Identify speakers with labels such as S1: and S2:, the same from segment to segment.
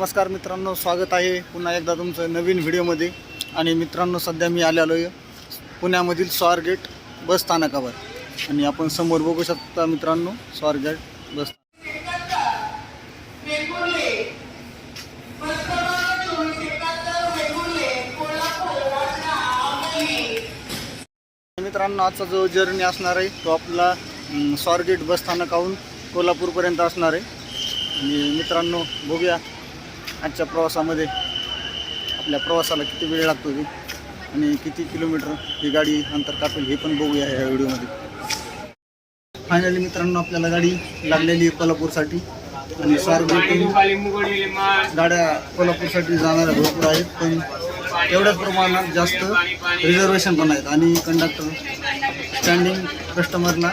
S1: नमस्कार मित्रांनो, स्वागत आहे पुन्हा एकदा तुमचं नवीन व्हिडिओमध्ये। आणि मित्रांनो, सध्या मी आलेलो आहे पुण्यामधील स्वारगेट बस स्थानकावर आणि आपण समोर बघू शकता मित्रांनो, स्वारगेट बस। मित्रांनो, आजचा जो जर्नी असणार आहे तो आपला स्वारगेट बस स्थानकाहून कोल्हापूरपर्यंत असणार आहे। आणि मित्रांनो, बघूया आजच्या प्रवासामध्ये आपल्या प्रवासाला किती वेळ लागतो ते आणि किती किलोमीटर ही गाडी अंतर कापेल हे पण बघूया या व्हिडिओमध्ये। फायनली मित्रांनो, आपल्याला गाडी लागलेली आहे कोल्हापूरसाठी आणि स्वारगेटहून गाड्या कोल्हापूरसाठी जाणाऱ्या भरपूर आहेत, पण तेवढ्याच प्रमाणात जास्त रिझर्वेशन पण आहेत आणि कंडक्टर स्टँडिंग कस्टमरला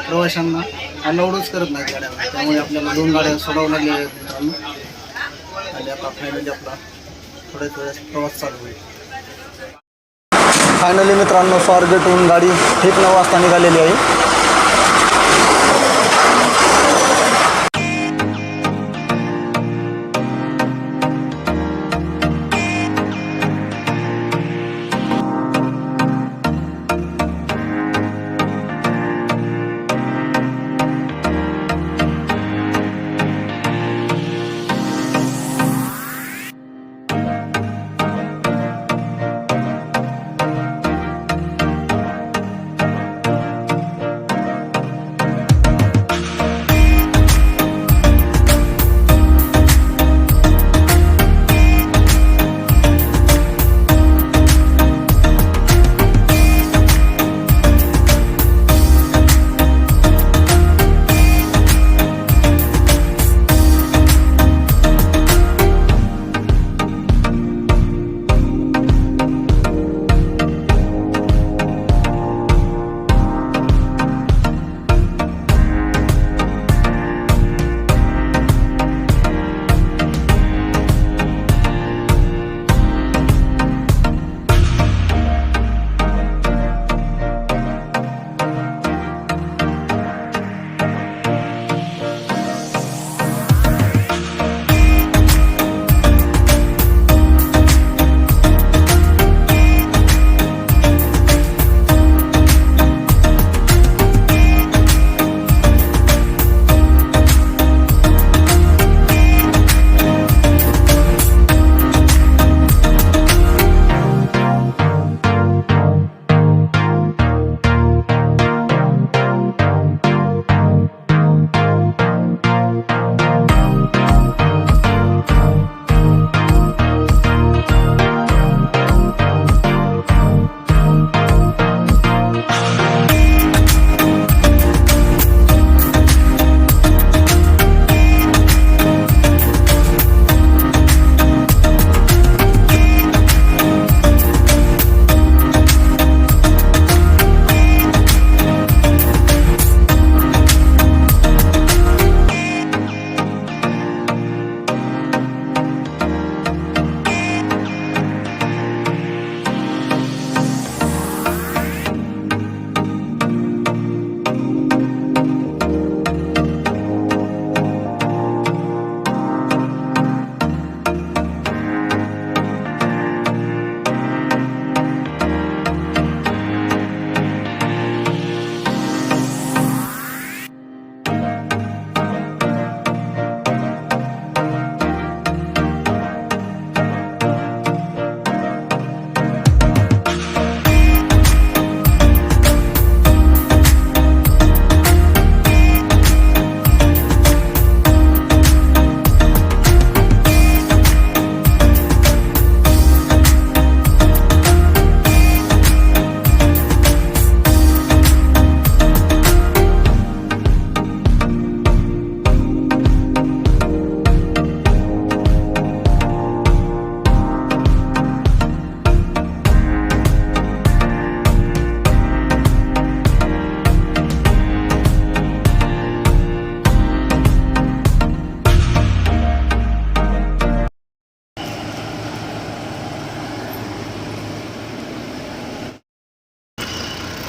S1: प्रवाशांना अलाउडच करत नाहीत गाड्याला। त्यामुळे आपल्याला 2 गाड्या सोडावं लागल्या आहेत मित्रांनो। आणि आता फायनली आपला थोड्याच वेळेस प्रवास चालू होईल। फायनली मित्रांनो, स्वारगेटहून गाडी ठीक 9 वाजता निघालेली आहे।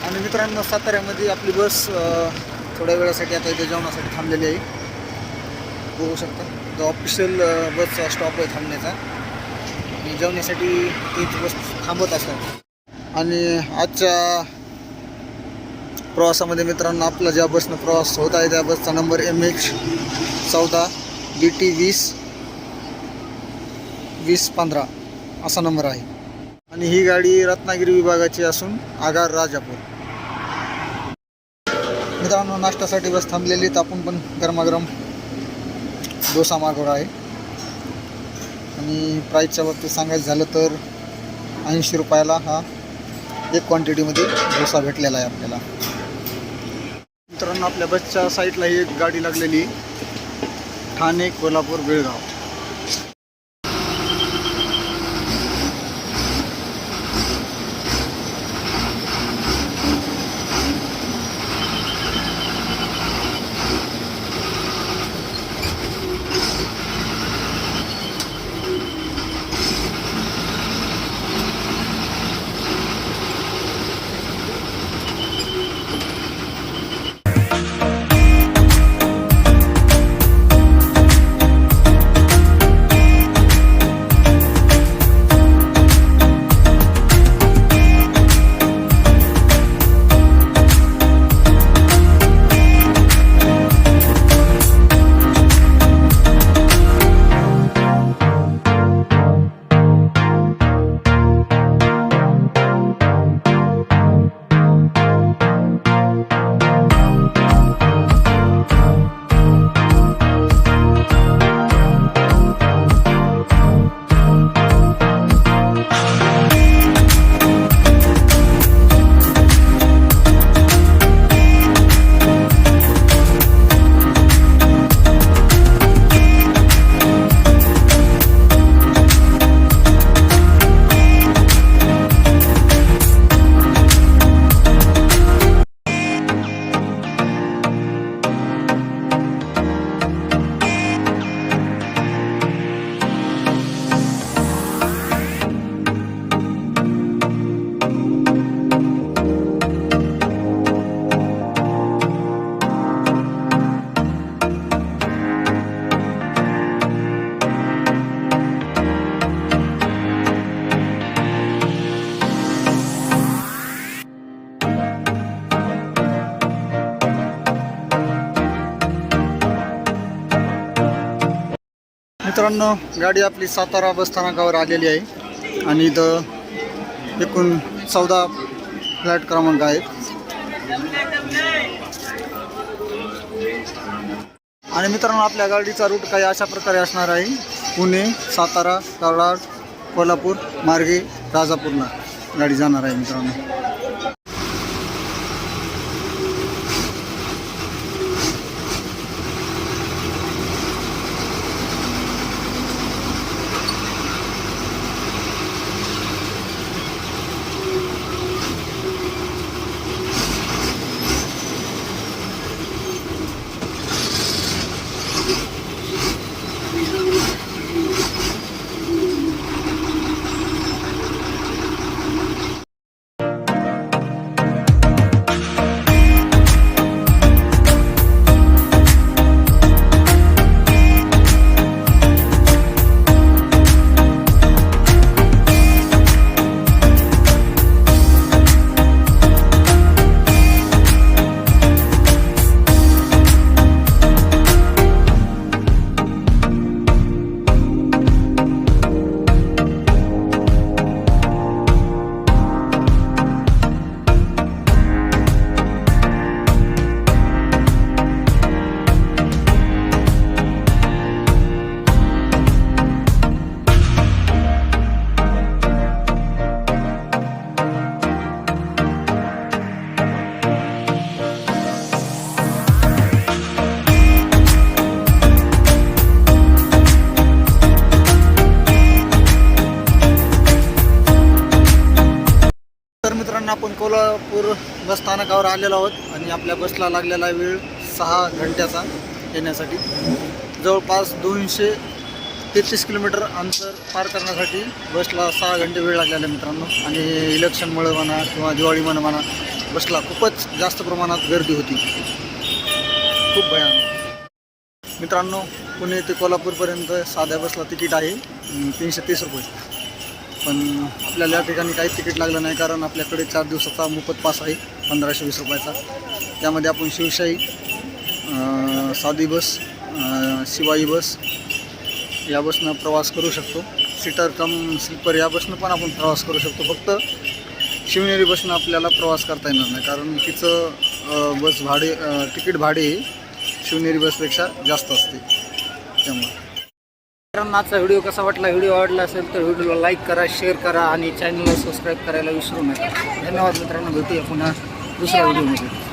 S1: आणि मित्रांनो, साताऱ्यामध्ये आपली बस थोड्या वेळासाठी आता इथे जेवणासाठी थांबलेली आहे, बघू शकता। जो ऑफिशियल बसचा स्टॉप आहे थांबण्याचा, आणि जेवण्यासाठी तीच बस थांबत असतात. आणि आजच्या प्रवासामध्ये मित्रांनो आपला ज्या बसनं प्रवास होत आहे त्या बसचा नंबर MH14 DT 2015 असा नंबर आहे. आणि ही गाडी रत्नागिरी विभागाची असून आगार राजापूर. मित्रांनो नाश्त्यासाठी बस थांबलेली, तर आपण पण गरमागरम डोसा मागवला आहे. आणि प्राईसच्या बाबतीत सांगायचं झालं तर 80 रुपयाला हा एक क्वांटिटीमध्ये डोसा भेटलेला आहे आपल्याला. मित्रांनो आपल्या बसच्या साईडला ही एक गाडी लागलेली, ठाणे कोल्हापूर बेळगाव. मित्रांनो गाडी आपली सातारा बस स्थानकावर आलेली आहे आणि इथं एकूण 14 फ्लॅट क्रमांक आहेत. आणि मित्रांनो आपल्या गाडीचा रूट काही अशा प्रकारे असणार आहे, पुणे, सातारा, कराड, कोल्हापूर मार्गे राजापूरला गाडी जाणार आहे मित्रांनो. आपण कोल्हापूर बस स्थानकावर आलेलो आहोत आणि आपल्या बसला लागलेला वेळ 6 घंट्याचा येण्यासाठी. जवळपास 233 किलोमीटर अंतर पार करण्यासाठी बसला 6 घंटे वेळ लागलेला मित्रांनो. आणि इलेक्शनमुळे म्हणा किंवा दिवाळीमुळे म्हणा बसला खूपच जास्त प्रमाणात गर्दी होती, खूप भयानक मित्रांनो. पुणे ते कोल्हापूरपर्यंत साध्या बसला तिकीट आहे 330 रुपये. पण आपल्याला या ठिकाणी काही तिकीट लागलं नाही, कारण आपल्याकडे 4 दिवसाचा मोफत पास आहे 1520 रुपयाचा. त्यामध्ये आपण शिवशाही, साधी बस, शिवाई बस या बसनं प्रवास करू शकतो. सीटर कम स्लीपर या बसनं पण आपण प्रवास करू शकतो. फक्त शिवनेरी बसनं आपल्याला प्रवास करता येणार नाही, कारण तिचं बस भाडे तिकीट भाडे शिवनेरी बसपेक्षा जास्त असते. त्यामुळे मित्रांनो, आजचा व्हिडिओ कसा वाटला? व्हिडिओ आवडला असेल तर व्हिडिओला लाईक करा, शेअर करा आणि चॅनलला सबस्क्राईब करायला विसरू नका. धन्यवाद मित्रांनो, भेटूया पुन्हा दुसऱ्या व्हिडिओमध्ये.